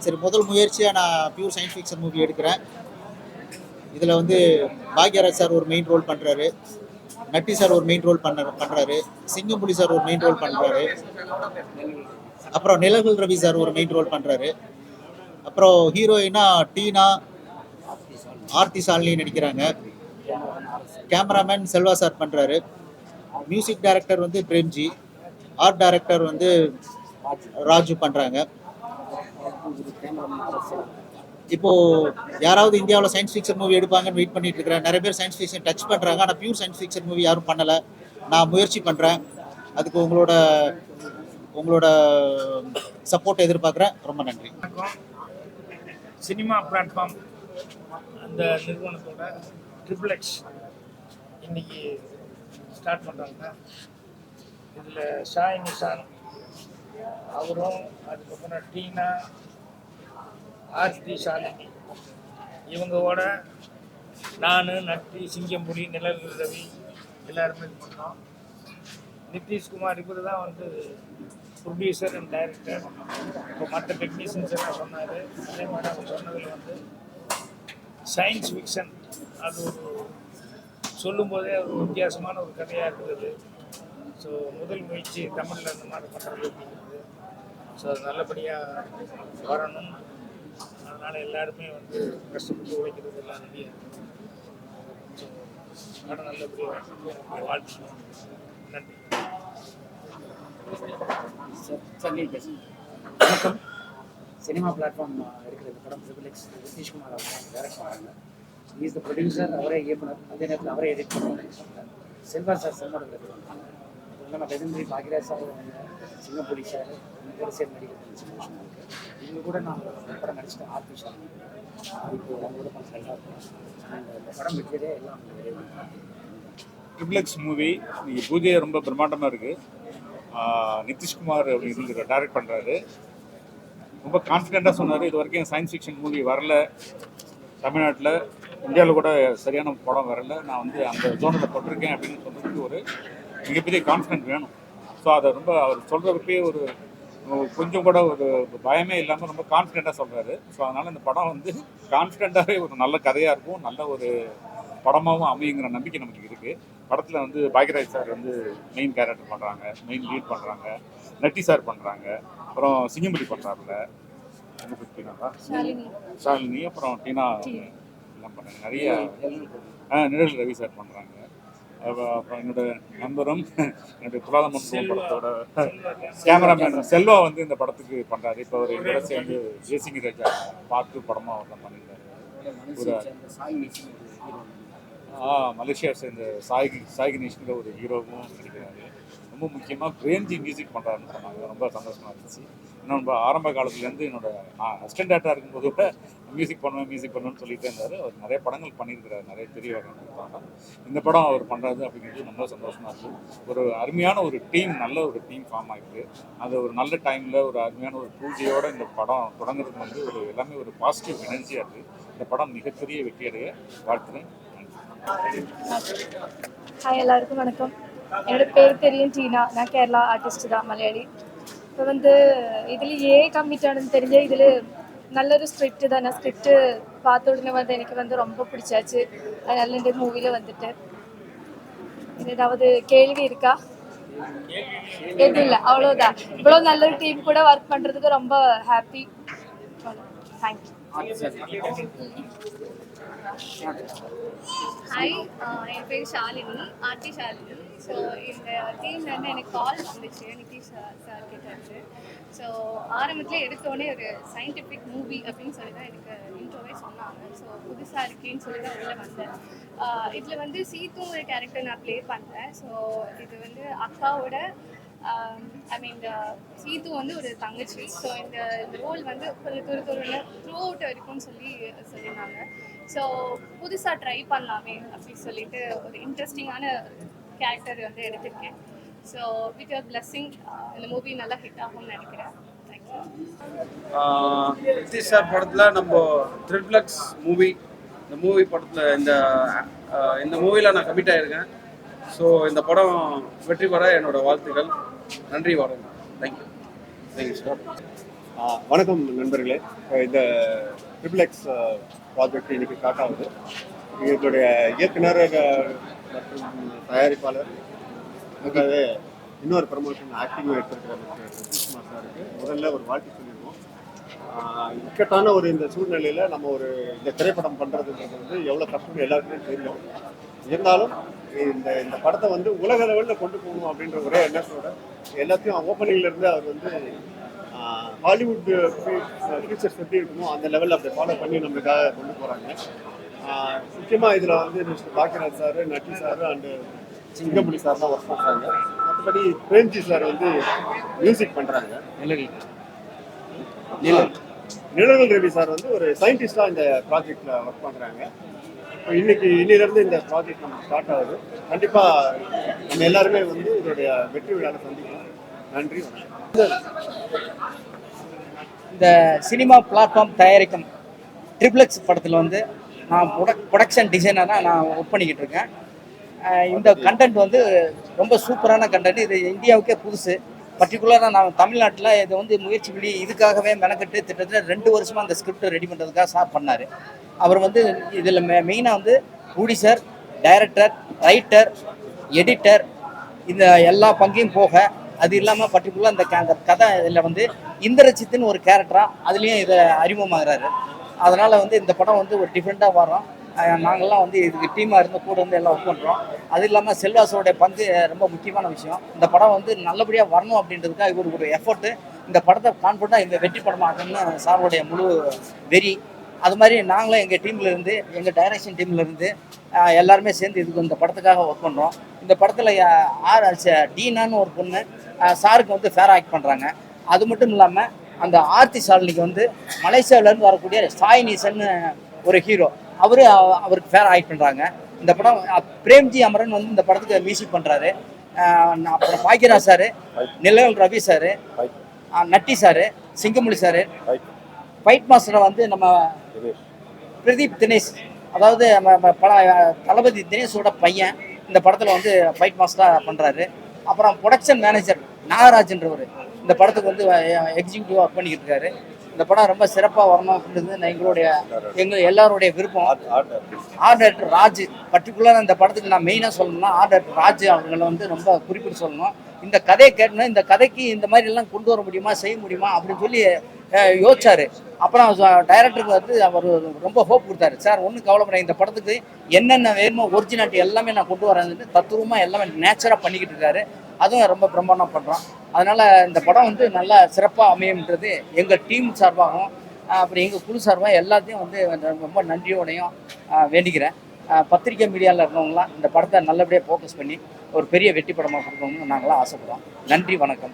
சரி, முதல் முயற்சியாக நான் பியூர் சயின்ஸ் ஃபிக்ஷன் மூவி எடுக்கிறேன். இதில் வந்து பாக்யராஜ் சார் ஒரு மெயின் ரோல் பண்ணுறாரு, நட்டி சார் ஒரு மெயின் ரோல் பண்ணுறாரு, சிங்கம்புலி சார் ஒரு மெயின் ரோல் பண்ணுறாரு, அப்புறம் நிலவில் ரவி சார் ஒரு மெயின் ரோல் பண்ணுறாரு, அப்புறம் ஹீரோயினா டீனா, ஆர்த்தி சாலினி நடிக்கிறாங்க, கேமராமேன் செல்வா சார் பண்ணுறாரு, மியூசிக் டைரக்டர் வந்து பிரேம்ஜி, ஆர்ட் டைரக்டர் வந்து ராஜு பண்ணுறாங்க. இப்போது யாராவது இந்தியாவில் சயின்ஸ் ஃபிக்ஷன் மூவி எடுப்பாங்கன்னு வெயிட் பண்ணிட்டு இருக்கிறேன். நிறைய பேர் சயின்ஸ் ஃபிக்ஷன் டச் பண்ணுறாங்க, ஆனால் பியூர் சயின்ஸ் ஃபிக்ஷன் மூவி யாரும் பண்ணலை. நான் முயற்சி பண்ணுறேன். அதுக்கு உங்களோட சப்போர்ட் எதிர்பார்க்குறேன். ரொம்ப நன்றி. சினிமா பிளாட்ஃபார்ம் அந்த நிறுவனத்தோட XXX இன்னைக்கு ஸ்டார்ட் பண்ணுறாங்க. இதில் ஷாய் நிஷான் அவரும், அதுக்கப்புறம் டீனா, ஆர்த்தி சாலினி இவங்களோட நான், நட்டி, சிங்கம்புலி, நிலவில் ரவி எல்லாருமே பண்ணோம். நிதிஷ்குமார் இவர் தான் வந்து ப்ரொடியூசர் அண்ட் டைரக்டர். இப்போ மற்ற டெக்னீஷியன்ஸ் எல்லாம் சொன்னார். அதே மாதிரி அவங்க சொன்னதில் வந்து சயின்ஸ் ஃபிக்ஷன் அது ஒரு சொல்லும்போதே ஒரு வித்தியாசமான ஒரு கதையாக இருந்தது. ஸோ முதல் முயற்சி தமிழில் அந்த மாதிரி பண்ணுறது அப்படிங்கிறது. ஸோ அது நல்லபடியாக வரணும். அதனால் எல்லாருமே வந்து கஷ்டப்பட்டு உழைக்கிறது எல்லாம் நிறைய. ஸோ படம் நல்லபடியாக வாழ்த்துக்கணும். நன்றி. வணக்கம். சினிமா பிளாட்ஃபார்ம் இருக்கிற இந்த படம் XXX நிதிஷ்குமார் அவங்க டைரக்ட் பண்ணுறாங்க. இஸ் த ப்ரொடியூசர், அவரே இயக்குனர், அதே நேரத்தில் அவரே எடிட் பண்ணுறாங்க. செல்வா சார் சினிமாட்டோகிராஃபர் பண்ணுறாங்க. அது இல்லாமல் பெருந்திரி பாக்யராஜ் சார், சிங்கம்புலி சார், பேர் சேர்ந்து நடிக்கிறது சந்தோஷமாக இருக்குது. இவங்க கூட நான் படம் நடிச்சிட்டேன். ஆர்த்தி சார் இப்போ அவங்க கூட கொஞ்சம் நல்லா இருக்கும். இந்த படம் விட்டதே எல்லாம் XXX மூவி இன்னைக்கு பூஜை ரொம்ப பிரம்மாண்டமாக இருக்குது. நிதிஷ்குமார் அப்படிங்கிற டைரக்ட் பண்ணுறாரு. ரொம்ப கான்ஃபிடென்ட்டாக சொன்னார். இது வரைக்கும் சயின்ஸ் ஃபிக்ஷன் மூவி வரல தமிழ்நாட்டில், இந்தியாவில் கூட சரியான படம் வரல. நான் வந்து அந்த ஜோனில் போட்டிருக்கேன் அப்படின்னு சொல்கிறதுக்கு ஒரு மிகப்பெரிய கான்ஃபிடென்ட் வேணும். ஸோ அதை ரொம்ப அவர் சொல்கிறதுக்கே ஒரு கொஞ்சம் கூட ஒரு பயமே இல்லாமல் ரொம்ப கான்ஃபிடென்ட்டாக சொல்கிறாரு. ஸோ அதனால் இந்த படம் வந்து கான்ஃபிடென்ட்டாகவே ஒரு நல்ல கதையாக இருக்கும், நல்ல ஒரு படமாகவும் அமையுங்கிற நம்பிக்கை நமக்கு இருக்குது. படத்தில் வந்து பாக்யராஜ் சார் வந்து மெயின் கேரக்டர் பண்ணுறாங்க, மெயின் லீட் பண்ணுறாங்க, நட்டி சார் பண்ணுறாங்க, அப்புறம் சிங்கம்புலி பண்ணுறாருல, ஷாலினி, அப்புறம் டீனா எல்லாம் பண்ணுறாங்க. நிறைய நிழல் ரவி சார் பண்ணுறாங்க. அப்புறம் என்னோட நண்பரும் என்னுடைய துலாதமன் படத்தோட கேமராமேன் செல்வா வந்து இந்த படத்துக்கு பண்ணுறாரு. இப்போ அவர் என்னோட சேர்ந்து ஜெய்சிங் ராஜா பார்த்து படமாக அவர் தான் பண்ணியிருக்காரு. மலேசியா சேர்ந்த சாய் கணேஷ்ங்கிற ஒரு ஹீரோவும் நடிக்கிறாரு. ரொம்ப முக்கியமாக பிரேம்ஜி மியூசிக் பண்ணுறாருன்னு சொன்னாங்க. ரொம்ப சந்தோஷமாக இருந்துச்சு. இன்னும் ரொம்ப ஆரம்ப காலத்துலேருந்து நான் அசிஸ்டன்ட் டேரக்டராக இருக்கும்போது கூட மியூசிக் பண்ணுவேன்னு சொல்லிகிட்டே இருந்தார். அவர் நிறைய படங்கள் பண்ணியிருக்கிறார், நிறைய பெரிய வகையான. இந்த படம் அவர் பண்ணுறது அப்படிங்கிறது ரொம்ப சந்தோஷமாக இருக்குது. ஒரு அருமையான ஒரு டீம், நல்ல ஒரு டீம் ஃபார்ம் ஆகிருக்கு. அது ஒரு நல்ல டைமில் ஒரு அருமையான ஒரு பூஜையோடு இந்த படம் தொடங்குறதுக்கு வந்து ஒரு எல்லாமே ஒரு பாசிட்டிவ் எனர்ஜியாக இருக்குது. இந்த படம் மிகப்பெரிய வெற்றியடைய வாழ்த்துறேன். ஹாய், எல்லாருக்கும் வணக்கம். என்னோட பேர் தெரியும் டீனா. நான் கேரளா ஆர்டிஸ்ட் தான், மலையாளி. இப்போ வந்து இதில் கம்மிட் ஆனதுன்னு தெரிஞ்ச இதில் நல்லொரு ஸ்கிரிப்ட் தான். நான் ஸ்கிரிப்ட் பார்த்த உடனே வந்து எனக்கு வந்து ரொம்ப பிடிச்சாச்சு. அதனால இந்த மூவியில் வந்துட்டு ஏதாவது கேள்வி இருக்கா? எதுவும் இல்லை, அவ்வளோதான். இவ்வளோ நல்ல டீம் கூட ஒர்க் பண்ணுறதுக்கு ரொம்ப ஹாப்பி. தேங்க்யூ. ஹாய், என் பேர் ஷாலினி, ஆர்த்தி ஷாலினி. ஸோ இந்த டீம்லேருந்து எனக்கு கால் வந்துச்சு நிதிஷ் சார் கிட்ட இருந்து. ஸோ ஆரம்பத்தில் எடுத்தோடனே ஒரு சயின்டிஃபிக் மூவி அப்படின்னு சொல்லி தான் எனக்கு இன்ட்ரோவே சொன்னாங்க. ஸோ புதுசாக இருக்கேன்னு சொல்லி தான் உள்ளே வந்தேன். இதில் வந்து சீத்து ஒரு கேரக்டர் நான் ப்ளே பண்ணுறேன். ஸோ இது வந்து அக்காவோட சீத்து வந்து ஒரு தங்கச்சி. ஸோ இந்த ரோல் வந்து கொஞ்சம் துருன்னு த்ரூ அவுட் இருக்கும்னு சொல்லியிருந்தாங்க. ஸோ புதுசாக ட்ரை பண்ணலாமே அப்படின்னு சொல்லிட்டு ஒரு இன்ட்ரெஸ்டிங்கான கேரக்டர் வந்து எடுத்திருக்கேன். ஸோ வித் யுவர் பிளெஸ்ஸிங் இந்த மூவி நல்லா ஹிட் ஆகும்னு நினைக்கிறேன். நிதிஷ் சார் படத்தில் நம்ம XXX மூவி, இந்த மூவி படத்தில் இந்த மூவியில் நான் கமிட் ஆகிருக்கேன். ஸோ இந்த படம் வெற்றி பெற என்னோட வாழ்த்துக்கள். நன்றி, வரேன். Thank you sir. வணக்கம் நண்பர்களே. இந்த ட்ரிபிள் எக்ஸ் ப்ராஜெக்ட் இன்னைக்கு ஸ்டார்ட் ஆகுது. எங்களுடைய இயக்குனர் மற்றும் தயாரிப்பாளர் அதுக்காகவே இன்னொரு ப்ரமோஷன் ஆக்டிங்கும் எடுத்திருக்கிற நிதிஷ்குமார் சாருக்கு முதல்ல ஒரு வாழ்த்து சொல்லிடுவோம். இக்கட்டான ஒரு இந்த சூழ்நிலையில் நம்ம ஒரு இந்த திரைப்படம் பண்ணுறதுன்றது வந்து எவ்வளோ கஷ்டம் எல்லாருக்குமே தெரியும். இருந்தாலும் இந்த இந்த படத்தை வந்து உலக லெவலில் கொண்டு போகணும் அப்படின்ற ஒரே எண்ணத்தோட எல்லாத்தையும் ஓப்பனிங்லேருந்து அவர் வந்து ஹாலிவுட் ஃபீச்சர்ஸ் எப்படி இருக்குமோ அந்த லெவலில் அப்படி ஃபாலோ பண்ணி நம்மளுக்காக கொண்டு போகிறாங்க. முக்கியமாக இதில் வந்து mister Bhagyaraj sir, Natty sir and Singampuli sir தான் ஒர்க் பண்ணுறாங்க. மற்றபடி பிரேம்ஜி சார் வந்து மியூசிக் பண்ணுறாங்க. நிழல் ரவி சார் வந்து ஒரு சயின்டிஸ்டாக இந்த ப்ராஜெக்டில் ஒர்க் பண்ணுறாங்க. இப்போ இன்னிலிருந்து இந்த ப்ராஜெக்ட் நம்ம ஸ்டார்ட் ஆகுது. கண்டிப்பாக நம்ம எல்லாருமே வந்து இதோடைய வெற்றி விழாவில் சந்திக்கலாம். நன்றி, வணக்கம். இந்த சினிமா பிளாட்ஃபார்ம் தயாரிக்கும் ட்ரிபிள் எக்ஸ் படத்தில் வந்து நான் ப்ரொடக்ஷன் டிசைனராக நான் ஒர்க் பண்ணிக்கிட்டு இருக்கேன். இந்த கண்டென்ட் வந்து ரொம்ப சூப்பரான கண்டென்ட். இது இந்தியாவுக்கே புதுசு. பர்டிகுலராக நான் தமிழ்நாட்டில் இதை வந்து முயற்சி பண்ணி இதுக்காகவே மெனக்கட்டு கிட்டத்தட்ட 2 வருஷமாக அந்த ஸ்கிரிப்டை ரெடி பண்ணுறதுக்காக சார் பண்ணார். அவர் வந்து இதில் மெயினாக வந்து ப்ரொடியூசர், டைரக்டர், ரைட்டர், எடிட்டர் இந்த எல்லா பங்கையும் போக, அது இல்லாமல் பர்டிகுலராக அந்த கதை இதில் வந்து இந்திரஜித்துன்னு ஒரு கேரக்டராக அதுலேயும் இதை அறிமுகமாகிறாரு. அதனால் வந்து இந்த படம் வந்து ஒரு டிஃப்ரெண்ட்டாக வரோம். நாங்கள்லாம் வந்து இதுக்கு டீமாக இருந்து கூட வந்து எல்லாம் ஒர்க் பண்ணுறோம். அது இல்லாமல் செல்வாசோடைய பங்கு ரொம்ப முக்கியமான விஷயம். இந்த படம் வந்து நல்லபடியாக வரணும் அப்படின்றதுக்காக இவர் ஒரு எஃபர்ட்டு. இந்த படத்தை கான்ஃபிடண்ட்டாக இந்த வெற்றி படமாகணும்னு சாருடைய முழு வெறி. அது மாதிரி நாங்களும் எங்கள் டீம்லேருந்து, எங்கள் டைரக்ஷன் டீம்லேருந்து எல்லாருமே சேர்ந்து இதுக்கு இந்த படத்துக்காக ஒர்க் பண்ணுறோம். இந்த படத்தில் டீனான்னு ஒரு பொண்ணு சாருக்கு வந்து ஃபேர் ஆக்ட் பண்ணுறாங்க. அது மட்டும் இல்லாமல் அந்த ஆர்த்தி சாலினிக்கு வந்து மலேசியாவிலேருந்து வரக்கூடிய சாய் நீசன்னு ஒரு ஹீரோ, அவருக்கு ஃபேர் ஆக்ட் பண்ணுறாங்க. இந்த படம் பிரேம்ஜி அமரன் வந்து இந்த படத்துக்கு மியூசிக் பண்ணுறாரு. அப்புறம் பாக்கியராஜ் சார், நிழல் Ravi sir, Natty sir, சிங்கமொழி sir, fight மாஸ்டரை வந்து நம்ம பிரதீப் தினேஷ், அதாவது தளபதி தினேஷோட பையன் இந்த படத்தில் வந்து ஃபைட் மாஸ்டராக பண்ணுறாரு. அப்புறம் ப்ரொடக்ஷன் மேனேஜர் நாகராஜன்றவர் இந்த படத்துக்கு வந்து எக்ஸிக்யூட்டிவாக ஒர்க் பண்ணிக்கிட்டு இருக்காரு. இந்த படம் ரொம்ப சிறப்பாக வரணும் அப்படின்றது எங்கள் எல்லாருடைய விருப்பம். ஆர்ட் டைரக்டர் ராஜ், பர்டிகுலராக இந்த படத்துக்கு நான் மெயினாக சொல்லணும்னா ஆர்ட் டைரக்டர் ராஜ் அவங்களை வந்து ரொம்ப குறிப்பிட்டு சொல்லணும். இந்த கதையை கேட்டணும், இந்த கதைக்கு இந்த மாதிரி எல்லாம் கொண்டு வர முடியுமா, செய்ய முடியுமா அப்படின்னு சொல்லி யோசிச்சாரு. அப்புறம் டைரக்டருக்கு வந்து அவர் ரொம்ப ஹோப் கொடுத்தாரு. சார் ஒன்றும் கவலைப்படாது, இந்த படத்துக்கு என்னென்ன வேணுமோ ஒரிஜினாலிட்டி எல்லாமே நான் கொண்டு வரேன்னு தத்துவமாக எல்லாமே நேச்சராக பண்ணிக்கிட்டு இருக்காரு. அதுவும் ரொம்ப பிரம்மாண்டமாக பண்ணுறோம். அதனால் இந்த படம் வந்து நல்லா சிறப்பாக அமையும்ன்றது எங்கள் டீம் சார்பாகவும் அப்புறம் எங்கள் குழு சார்பாக எல்லாத்தையும் வந்து ரொம்ப நன்றியோடையும் வேண்டிக்கிறேன். பத்திரிக்கை மீடியாவில் இருந்தவங்களாம் இந்த படத்தை நல்லபடியாக ஃபோக்கஸ் பண்ணி ஒரு பெரிய வெற்றி படமாக கொடுக்கணும்னு நாங்களாம் ஆசைப்படுறோம். நன்றி, வணக்கம்.